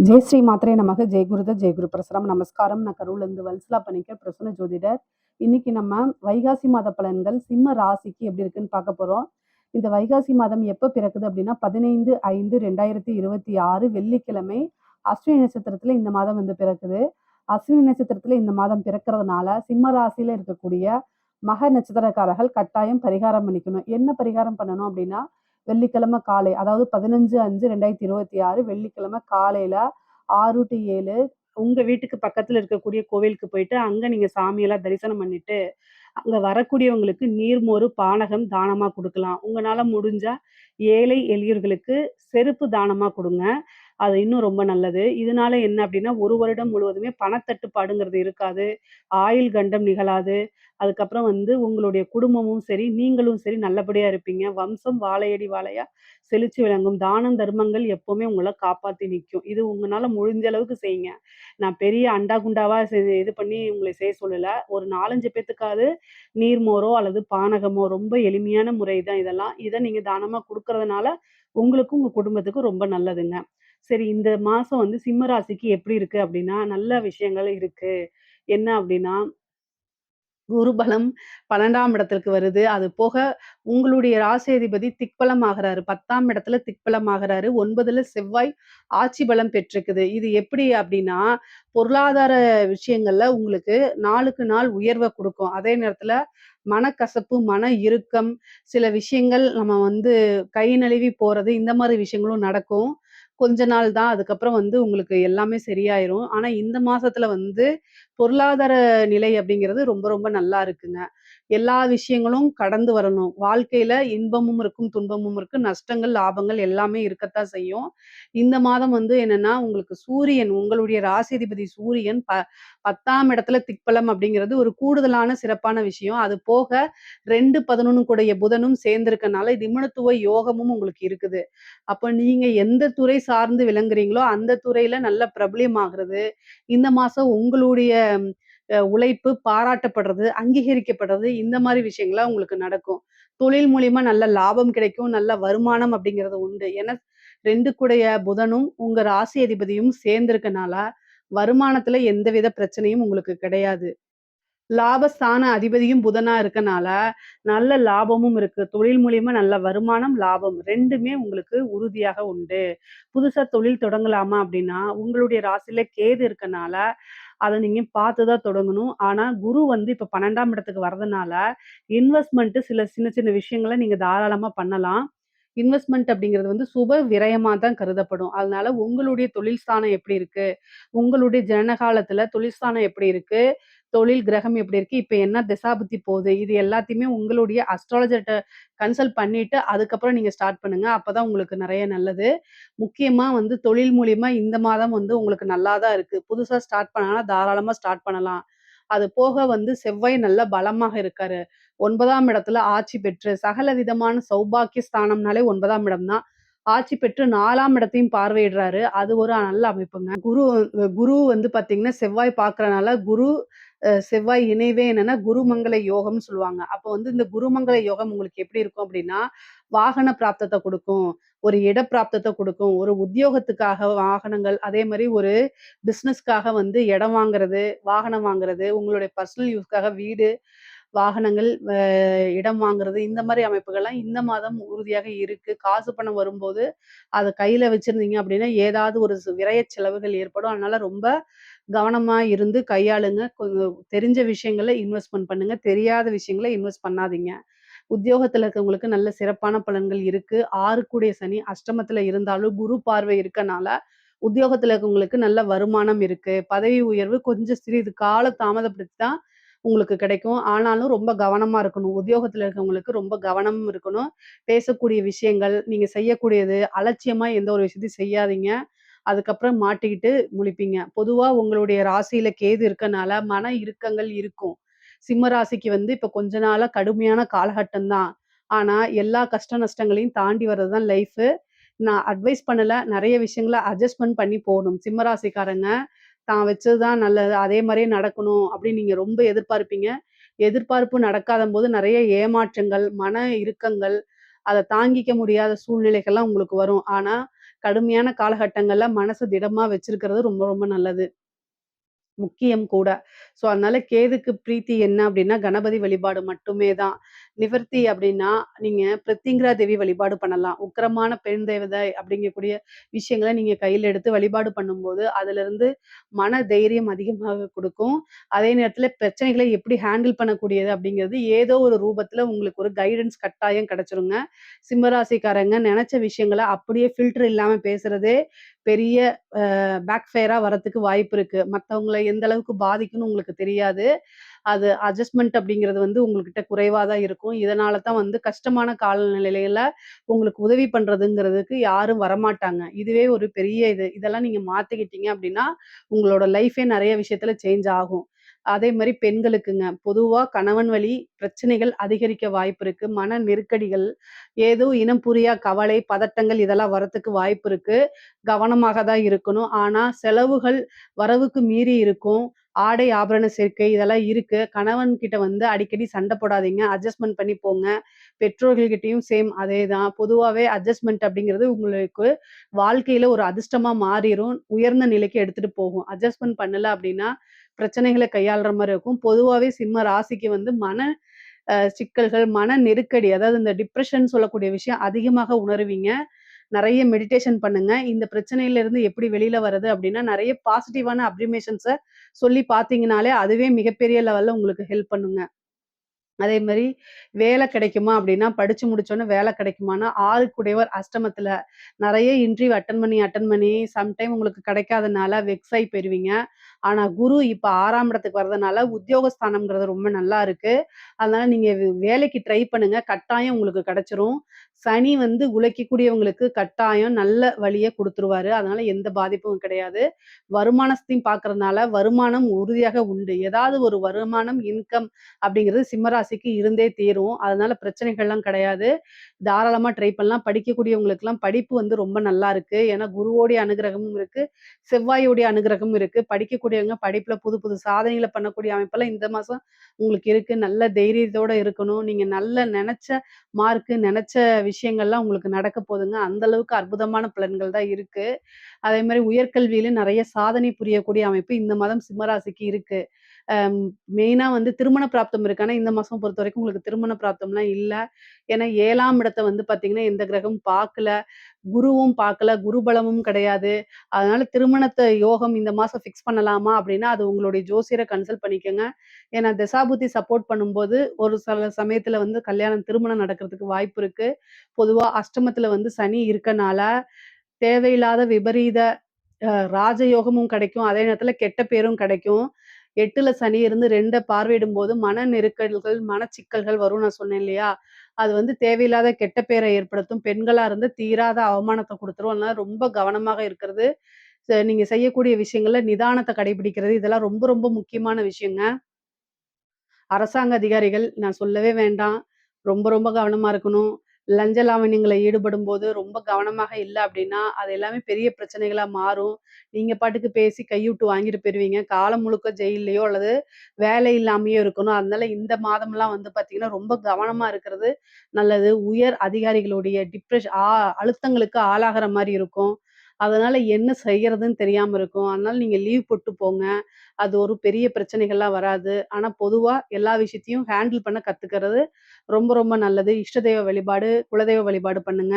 ஜெய் ஸ்ரீ மாத்ரே நமக. ஜெய் குருத ஜெய் குரு பிரசரம். நமஸ்காரம். நான் கரூர்லேருந்து வல்சலா பணிக்கர், பிரசன்ன ஜோதிடர். இன்னைக்கு நம்ம வைகாசி மாத பலன்கள் சிம்ம ராசிக்கு எப்படி இருக்குன்னு பார்க்க போறோம். இந்த வைகாசி மாதம் எப்போ பிறக்குது அப்படின்னா 15/5/2026 வெள்ளிக்கிழமை அஸ்வினி நட்சத்திரத்துல இந்த மாதம் வந்து பிறக்குது. அஸ்வினி நட்சத்திரத்துல இந்த மாதம் பிறக்கிறதுனால சிம்ம ராசியில இருக்கக்கூடிய மக நட்சத்திரக்காரர்கள் கட்டாயம் பரிகாரம் பண்ணிக்கணும். என்ன பரிகாரம் பண்ணணும் அப்படின்னா, வெள்ளிக்கிழமை காலை, அதாவது 15/5/2026 வெள்ளிக்கிழமை காலையில 6 to 7 உங்க வீட்டுக்கு பக்கத்துல இருக்கக்கூடிய கோவிலுக்கு போயிட்டு அங்க நீங்க சாமியெல்லாம் தரிசனம் பண்ணிட்டு, அங்க வரக்கூடியவங்களுக்கு நீர்மோரு, பானகம் தானமா குடுக்கலாம். உங்கனால முடிஞ்சா ஏழை எளியோர்களுக்கு செருப்பு தானமா குடுங்க. அது இன்னும் ரொம்ப நல்லது. இதனால என்ன அப்படின்னா, 1 வருடம் முழுவதுமே பணத்தட்டுப்பாடுங்கிறது இருக்காது. ஆயுள் கண்டம் நிகழாது. அதுக்கப்புறம் வந்து உங்களுடைய குடும்பமும் சரி, நீங்களும் சரி நல்லபடியா இருப்பீங்க. வம்சம் வாழையடி வாழையா செழிச்சு விளங்கும். தானம், தர்மங்கள் எப்பவுமே உங்கள காப்பாத்தி நிக்கும். இது உங்கனால முடிஞ்ச அளவுக்கு செய்யுங்க. நான் பெரிய அண்டா குண்டாவா இது பண்ணி உங்கள செய்ய சொல்லல. ஒரு 4, 5 பேத்துக்காவது நீர்மோரோ அல்லது பானகமோ ரொம்ப எளிமையான முறை தான் இதெல்லாம். இத நீங்க தானமா குடுக்கறதுனால உங்களுக்கும், உங்க குடும்பத்துக்கும் ரொம்ப நல்லதுங்க. சரி, இந்த மாசம் வந்து சிம்ம ராசிக்கு எப்படி இருக்கு அப்படின்னா, நல்ல விஷயங்கள் இருக்கு. என்ன அப்படின்னா, குரு பலம் 12ஆம் இடத்திற்கு வருது. அது போக உங்களுடைய ராசியதிபதி திக்பலம் ஆகுறாரு. 10ஆம் இடத்துல திக்பலம் ஆகுறாரு. 9ல செவ்வாய் ஆட்சி பலம் பெற்றிருக்குது. இது எப்படி அப்படின்னா, பொருளாதார விஷயங்கள்ல உங்களுக்கு நாளுக்கு நாள் உயர்வ குடுக்கும். அதே நேரத்துல மனக்கசப்பு, மன இறுக்கம், சில விஷயங்கள் நம்ம வந்து கை நழுவி போறது, இந்த மாரி விஷயங்களும் நடக்கும். கொஞ்ச நாள் தான். அதுக்கப்புறம் வந்து உங்களுக்கு எல்லாமே சரியாயிரும். ஆனா இந்த மாசத்துல வந்து பொருளாதார நிலை அப்படிங்கிறது ரொம்ப ரொம்ப நல்லா இருக்குங்க. எல்லா விஷயங்களும் கடந்து வரணும். வாழ்க்கையில இன்பமும் இருக்கும், துன்பமும் இருக்கும். நஷ்டங்கள், லாபங்கள் எல்லாமே இருக்கத்தான் செய்யும். இந்த மாதம் வந்து என்னன்னா, உங்களுக்கு சூரியன், உங்களுடைய ராசிதிபதி சூரியன் 10ஆம் இடத்துல திக்பலம் அப்படிங்கிறது ஒரு கூடுதலான சிறப்பான விஷயம். அது போக 2, 11 கூடைய புதனும் சேர்ந்திருக்கனால நிபுணத்துவ யோகமும் உங்களுக்கு இருக்குது. அப்ப நீங்க எந்த துறை சார்ந்து விளங்குறீங்களோ, அந்த துறையில நல்ல பிரபலியமாகுறது, இந்த மாசம் உங்களுடைய உழைப்பு பாராட்டப்படுறது, அங்கீகரிக்கப்படுறது, இந்த மாரி விஷயங்கள்லாம் உங்களுக்கு நடக்கும். தொழில் மூலியமா நல்ல லாபம் கிடைக்கும். நல்ல வருமானம் அப்படிங்கிறது உண்டு. ஏன்னா 2 கூடைய புதனும், உங்க ராசி அதிபதியும் சேர்ந்திருக்கனால, வருமானத்துல எந்தவித பிரச்சனையும் உங்களுக்கு கிடையாது. லாபஸ்தான அதிபதியும் புதனா இருக்கனால, நல்ல லாபமும் இருக்கு. தொழில் மூலியமா நல்ல வருமானம், லாபம் 2மே உங்களுக்கு உறுதியாக உண்டு. புதுசா தொழில் தொடங்கலாமா அப்படின்னா, உங்களுடைய ராசியில கேது இருக்கனால, அத நீங்க பார்த்து தான் தொடங்கணும். ஆனா, குரு வந்து இப்ப 12ஆம் இடத்துக்கு வரதுனால, இன்வெஸ்ட்மென்ட் சில சின்ன சின்ன விஷயங்கள நீங்க தாராளமா பண்ணலாம். இன்வெஸ்ட்மென்ட் அப்படிங்கிறது வந்து சுப விரயமா தான் கருதப்படும். அதனால உங்களுடைய தொழில் ஸ்தானம் எப்படி இருக்கு? உங்களுடைய ஜனன காலத்துல தொழில் ஸ்தானம் எப்படி இருக்கு? தொழில் கிரகம் எப்படி இருக்கு? இப்ப என்ன திசாபுத்தி போகுது? இது எல்லாத்தையுமே உங்களுடைய அஸ்ட்ராலஜர்ட்ட கன்சல்ட் பண்ணிட்டு, அதுக்கப்புறம் நீங்க ஸ்டார்ட் பண்ணுங்க. அப்பதான் உங்களுக்கு நெறைய நல்லது. முக்கியமா வந்து தொழில் மூலியமா இந்த மாதம் வந்து உங்களுக்கு நல்லா தான் இருக்கு. புதுசா ஸ்டார்ட் பண்ணணும்னா தாராளமா ஸ்டார்ட் பண்ணலாம். அது போக வந்து செவ்வாய் நல்ல பலமாக இருக்காரு. 9ஆம் இடத்துல ஆட்சி பெற்று சகல விதமான சௌபாக்கிய ஸ்தானம்னாலே 9ஆம் இடம் தான். ஆட்சி பெற்று 4ஆம் இடத்தையும் பார்வையிடுறாரு. அது ஒரு நல்ல அமைப்புங்க. குரு வந்து பார்த்தீங்கன்னா, செவ்வாய் பார்க்கறனால குரு செவ்வாய் இணைவே என்னன்னா குருமங்கள யோகம்னு சொல்லுவாங்க. அப்போ வந்து இந்த குருமங்கள யோகம் உங்களுக்கு எப்படி இருக்கும் அப்படின்னா, வாகன பிராப்தத்த குடுக்கும். ஒரு இட பிராப்தத்த குடுக்கும். ஒரு உத்தியோகத்துக்காக வாகனங்கள், அதே மாரி ஒரு பிசினஸ்க்காக வந்து இடம் வாங்குறது, வாகனம் வாங்குறது, உங்களுடைய பர்சனல் யூஸ்க்காக வீடு, வாகனங்கள், இடம் வாங்குறது, இந்த மாரி அமைப்புகள்லாம் இந்த மாதம் உறுதியாக இருக்கு. காசு பணம் வரும்போது, அத கையில வச்சிருந்தீங்க அப்படின்னா, ஏதாவது ஒரு விரய செலவுகள் ஏற்படும். அதனால ரொம்ப கவனமா இருந்து கையாளுங்க. கொஞ்சம் தெரிஞ்ச விஷயங்கள்ல இன்வெஸ்ட்மென்ட் பண்ணுங்க. தெரியாத விஷயங்கள இன்வெஸ்ட் பண்ணாதீங்க. உத்தியோகத்துல இருக்கவங்களுக்கு நல்ல சிறப்பான பலன்கள் இருக்கு. 6 கூடிய சனி அஷ்டமத்துல இருந்தாலும் குரு பார்வை இருக்கனால, உத்தியோகத்துல இருக்கவங்களுக்கு நல்ல வருமானம் இருக்கு. பதவி உயர்வு கொஞ்சம் சிறிது கால தாமதப்படுத்தி தான் உங்களுக்கு கிடைக்கும். ஆனாலும் ரொம்ப கவனமா இருக்கணும். உத்தியோகத்துல இருக்கவங்களுக்கு ரொம்ப கவனமும் இருக்கணும். பேசக்கூடிய விஷயங்கள், நீங்க செய்யக்கூடியது, அலட்சியமா எந்த ஒரு விஷயத்தையும் செய்யாதீங்க. அதுக்கப்புறம் மாட்டிக்கிட்டு முழிப்பீங்க. பொதுவா உங்களுடைய ராசியில கேது இருக்கனால, மன இறுக்கங்கள் இருக்கும். சிம்ம ராசிக்கு வந்து இப்ப கொஞ்ச நாளா கடுமையான காலகட்டம் தான். ஆனா, எல்லா கஷ்ட நஷ்டங்களையும் தாண்டி வர்றது தான் லைஃபு. நான் அட்வைஸ் பண்ணல. நெறைய விஷயங்கள அட்ஜஸ்ட்மென்ட் பண்ணி போணும். சிம்ம ராசிக்காரங்க, தான் வச்சது தான் நல்லது. அதே மாரியே நடக்கணும் அப்படின்னு நீங்க ரொம்ப எதிர்பார்ப்பீங்க. எதிர்பார்ப்பு நடக்காதம்போது நெறைய ஏமாற்றங்கள், மன இறுக்கங்கள், அத தாங்கிக்க முடியாத சூழ்நிலைகள்லாம் உங்களுக்கு வரும். ஆனா, கடுமையான காலகட்டங்கள்ல மனச திடமா வச்சிருக்கிறது ரொம்ப ரொம்ப நல்லது. முக்கியம் கூட. ஸோ, அதனால கேதுக்கு பிரீத்தி என்ன அப்டின்னா, கணபதி வழிபாடு மட்டுமே தான். நிவர்த்தி அப்டின்னா, நீங்க பிரித்திங்கிரா தேவி வழிபாடு பண்ணலாம். உக்கிரமான பெண் தேவதை அப்டிங்கக்கூடிய விஷயங்கள நீங்க கையில எடுத்து வழிபாடு பண்ணும்போது, அதிலிருந்து மன தைரியம் அதிகமாக குடுக்கும். அதே நேரத்தில பிரச்சனைகள எப்படி ஹேண்டில் பண்ணக்கூடியது அப்டிங்கிறது, ஏதோ ஒரு ரூபத்தில உங்களுக்கு ஒரு கைடன்ஸ் கட்டாயம் கிடைச்சிருங்க. சிம்ம ராசிக்காரங்க நெனச்ச விஷயங்கள அப்படியே ஃபில்டர் இல்லாம பேசுறதே பெரிய பேக் ஃபயரா வரதுக்கு வாய்ப்பு இருக்கு. மத்தவங்கள எந்த அளவுக்கு பாதிக்கும்னு உங்களுக்கு தெரியாது. அது அட்ஜஸ்ட்மென்ட் அப்படிங்கிறது வந்து உங்ககிட்ட குறைவா தான் இருக்கும். இதனால தான் வந்து கஷ்டமான காலநிலையில உங்களுக்கு உதவி பண்றதுங்கிறதுக்கு யாரும் வரமாட்டாங்க. இதுவே ஒரு பெரிய இது. இதெல்லாம் நீங்க மாத்திக்கிட்டீங்க அப்படின்னா, உங்களோட லைஃபே நெறைய விஷயத்துல சேஞ்ச் ஆகும். அதே மாரி பெண்களுக்குங்க. பொதுவா கணவன் வழி பிரச்சனைகள் அதிகரிக்க வாய்ப்பு இருக்கு. மன நெருக்கடிகள், ஏதோ இனம் புரியா கவலை, பதட்டங்கள் இதெல்லாம் வரத்துக்கு வாய்ப்பு இருக்கு. கவனமாக தான் இருக்கணும். ஆனா செலவுகள் வரவுக்கு மீறி இருக்கும். ஆடை ஆபரண சேர்க்கை இதெல்லாம் இருக்கு. கணவன் கிட்ட வந்து அடிக்கடி சண்டை போடாதீங்க. அட்ஜஸ்ட்மென்ட் பண்ணி போங்க. பெற்றோர்கள் கிட்டயும் சேம் அதேதான். பொதுவாவே அட்ஜஸ்ட்மென்ட் அப்படிங்கிறது உங்களுக்கு வாழ்க்கையில ஒரு அதிர்ஷ்டமா மாறிரும். உயர்ந்த நிலைக்கு எடுத்துட்டு போகும். அட்ஜஸ்ட்மென்ட் பண்ணல அப்படின்னா, பிரச்சனைகள கையாள்ற மாரி இருக்கும். பொதுவாவே சிம்ம ராசிக்கு வந்து மன சிக்கல்கள், மன நெருக்கடி அதாவது இந்த டிப்ரஷன் சொல்லக்கூடிய விஷயம் அதிகமாக உணருவீங்க. நெறைய மெடிடேஷன் பண்ணுங்க. இந்த பிரச்சனையிலிருந்து எப்படி வெளில வரது அப்டின்னா, நெறைய பாசிட்டிவான அஃபர்மேஷன்ஸ சொல்லி பார்த்தீங்கனாலே, அதுவே மிகப்பெரிய லெவல்ல உங்களுக்கு ஹெல்ப் பண்ணுங்க. அதே மாரி வேலை கிடைக்குமா அப்டின்னா, படிச்சு முடிச்சோனே வேலை கிடைக்குமான்னா, 6 குடையவர் அஷ்டமத்துல நெறைய இன்டர்வியூ அட்டெண்ட் பண்ணி சம்டைம் உங்களுக்கு கிடைக்காதனால வெக்ஸ் ஆயி போயிருவீங்க. ஆனா குரு இப்ப 6ஆம் இடத்துக்கு வர்றதுனால உத்தியோகஸ்தானம்ங்கிறது ரொம்ப நல்லா இருக்கு. அதனால நீங்க வேலைக்கு ட்ரை பண்ணுங்க. கட்டாயம் உங்களுக்கு கிடைச்சிரும். சனி வந்து உழைக்கக்கூடியவங்களுக்கு கட்டாயம் நல்ல வழிய குடுத்துருவாரு. அதனால எந்த பாதிப்பும் கிடையாது. வருமானத்தையும் பார்க்கறதுனால வருமானம் உறுதியாக உண்டு. ஏதாவது ஒரு வருமானம், இன்கம் அப்படிங்கிறது சிம்ம ராசிக்கு இருந்தே தீரும். அதனால பிரச்சனைகள்லாம் கிடையாது. தாராளமா ட்ரை பண்ணலாம். படிக்கக்கூடியவங்களுக்கெல்லாம் படிப்பு வந்து ரொம்ப நல்லா இருக்கு. ஏன்னா குருவோடைய அனுகிரகமும் இருக்கு. செவ்வாயோடைய அனுகிரகமும் இருக்கு. படிக்கக்கூடியவங்க படிப்புல புது புது சாதனைகள பண்ணக்கூடிய அமைப்பெல்லாம் இந்த மாசம் உங்களுக்கு இருக்கு. நல்ல தைரியத்தோட இருக்கணும். நீங்க நல்ல நெனச்ச மார்க்கு, நெனச்ச விஷயங்கள்லாம் உங்களுக்கு நடக்க போதுங்க. அந்த அளவுக்கு அற்புதமான பலன்கள் தான் இருக்கு. அதே மாரி உயர்கல்வியில நெறைய சாதனை புரியக்கூடிய அமைப்பு இந்த மாதம் சிம்ம ராசிக்கு இருக்கு. அம் மெயினா வந்து திருமண பிராப்தம் இருக்கு. ஆனா, இந்த மாசம் பொறுத்தவரைக்கும் உங்களுக்கு திருமண பிராப்தம்லாம் இல்ல. ஏன்னா 7ஆம் இடத்த வந்து பார்த்தீங்கன்னா, எந்த கிரகமும் பார்க்கல. குருவும் பார்க்கல. குரு பலமும் கிடையாது. அதனால திருமணத்த யோகம் இந்த மாசம் ஃபிக்ஸ் பண்ணலாமா? அப்டின்னா, அது உங்களுடைய ஜோசியர கன்சல்ட் பண்ணிக்கங்க. ஏன்னா தசாபுத்தி சப்போர்ட் பண்ணும்போது, ஒரு சில சமயத்துல வந்து திருமணம் நடக்கிறதுக்கு வாய்ப்பு இருக்கு. பொதுவா அஷ்டமத்துல வந்து சனி இருக்கனால, தேவையில்லாத விபரீத ராஜயோகமும் கிடைக்கும். அதே நேரத்துல கெட்ட பேரும் கிடைக்கும். 8ல சனி இருந்து 2 பார்வையிடும்போது மன நெருக்கடிகள், மனச்சிக்கல்கள் வரும்னு நான் சொன்னேன் இல்லையா? அது வந்து தேவையில்லாத கெட்ட பேர ஏற்படுத்தும். பெண்களா இருந்து தீராத அவமானத்த குடுத்துரும். அதனால ரொம்ப கவனமாக இருக்கிறது. நீங்க செய்யக்கூடிய விஷயங்கள்ல நிதானத்த கடைபிடிக்கிறது, இதெல்லாம் ரொம்ப ரொம்ப முக்கியமான விஷயங்க. அரசாங்க அதிகாரிகள் நான் சொல்லவே வேண்டாம். ரொம்ப ரொம்ப கவனமா இருக்கணும். லஞ்ச லாவண்யங்கள்ல ஈடுபடும்போது ரொம்ப கவனமாக இல்ல அப்டின்னா, அது எல்லாமே பெரிய பிரச்சனைகளா மாறும். நீங்க பாட்டுக்கு பேசி கையூட்டு வாங்கிட்டு போயிருவீங்க. காலம் முழுக்க ஜெயில்லயோ அல்லது வேலை இல்லாமயோ இருக்கணும். அதனால இந்த மாதம்லாம் வந்து பார்த்தீங்கன்னா, ரொம்ப கவனமா இருக்கிறது நல்லது. உயர் அதிகாரிகளுடைய அழுத்தங்களுக்கு ஆளாகுற மாரி இருக்கும். அதனால என்ன செய்யறதுன்னு தெரியாம இருக்கும். அதனால நீங்க லீவ் போட்டு போங்க. அது ஒரு பெரிய பிரச்சனைகள்லாம் வராது. ஆனா, பொதுவா எல்லா விஷயத்தையும் ஹேண்டில் பண்ண கத்துக்கிறது ரொம்ப ரொம்ப நல்லது. இஷ்ட தெய்வ வழிபாடு, குலதெய்வ வழிபாடு பண்ணுங்க.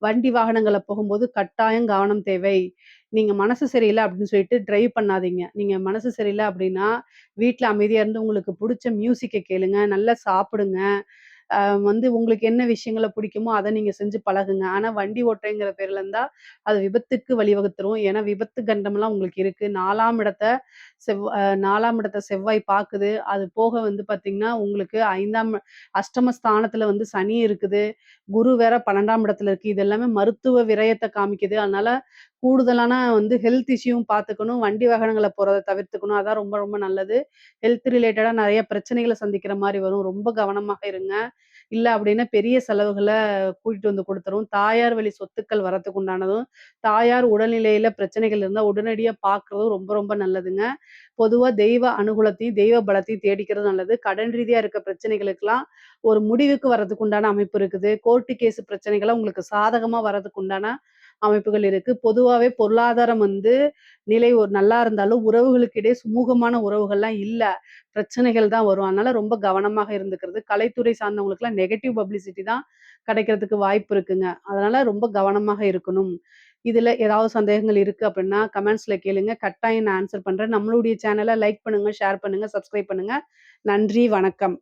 வண்டி வாகனங்கள்ல போகும்போது கட்டாயம் கவனம் தேவை. நீங்க மனசு சரியில்ல அப்படின்னு சொல்லிட்டு டிரைவ் பண்ணாதீங்க. நீங்க மனசு சரியில்ல அப்படின்னா, வீட்ல அமைதியா இருந்து உங்களுக்கு புடிச்ச மியூசிக்க கேளுங்க. நல்லா சாப்பிடுங்க. அ வந்து உங்களுக்கு என்ன விஷயங்கள பிடிக்குமோ, அத நீங்க செஞ்சு பழகுங்க. ஆனா வண்டி ஓட்டுறேங்கிற பேர்ல இருந்தா, அது விபத்துக்கு வழிவகுத்துரும். ஏன்னா விபத்து கண்டம்லாம் உங்களுக்கு இருக்கு. 4ஆம் இடத்த செவ்வாய் பாக்குது. அது போக வந்து பாத்தீங்கன்னா, உங்களுக்கு 5ஆம் அஷ்டம ஸ்தானத்துல வந்து சனி இருக்குது. குரு வேற 12ஆம் இடத்துல இருக்கு. இது எல்லாமே மருத்துவ விரயத்த காமிக்குது. அதனால கூடுதலான வந்து ஹெல்த் இஷ்யூவும் பாத்துக்கணும். வண்டி வாகனங்கள்ல போறத தவிர்த்துக்கணும். அதான் ரொம்ப ரொம்ப நல்லது. ஹெல்த் ரிலேட்டடா நெறைய பிரச்சனைகள சந்திக்கிற மாரி வரும். ரொம்ப கவனமாக இருங்க. இல்ல அப்டின்னா பெரிய செலவுகள கூட்டிட்டு வந்து குடுத்துரும். தாயார் வழி சொத்துக்கள் வரத்துக்கு உண்டானதும், தாயார் உடல்நிலையில பிரச்சனைகள் இருந்தா உடனடியா பார்க்குறதும் ரொம்ப ரொம்ப நல்லதுங்க. பொதுவா தெய்வ அனுகூலத்தையும், தெய்வ பலத்தையும் தேடிக்கிறது நல்லது. கடன் ரீதியா இருக்க பிரச்சனைகளுக்கெல்லாம் ஒரு முடிவுக்கு வரதுக்கு உண்டான அமைப்பு இருக்குது. கோர்ட்டு கேஸ் பிரச்சனைகள்லாம் உங்களுக்கு சாதகமா வரதுக்கு உண்டான அமைப்புகள் இருக்கு. பொதுவாவே பொருளாதாரம் நிலை ஒரு நல்லா இருந்தாலும், உறவுகளுக்கு இடையே சுமூகமான உறவுகள்லாம் இல்ல. பிரச்சனைகள் தான் வரும். அதனால ரொம்ப கவனமாக இருந்துக்கிறது. கலைத்துறை சார்ந்தவங்களுக்குலாம் நெகட்டிவ் பப்ளிசிட்டி தான் கிடைக்கிறதுக்கு வாய்ப்பு இருக்குங்க. அதனால ரொம்ப கவனமாக இருக்கணும். இதுல ஏதாவது சந்தேகங்கள் இருக்கு அப்படின்னா, கமெண்ட்ஸ்ல கேளுங்க. கட்டாயம் நான் ஆன்சர் பண்றேன். நம்மளுடைய சேனல லைக் பண்ணுங்க, ஷேர் பண்ணுங்க, சப்ஸ்கிரைப் பண்ணுங்க. நன்றி, வணக்கம்.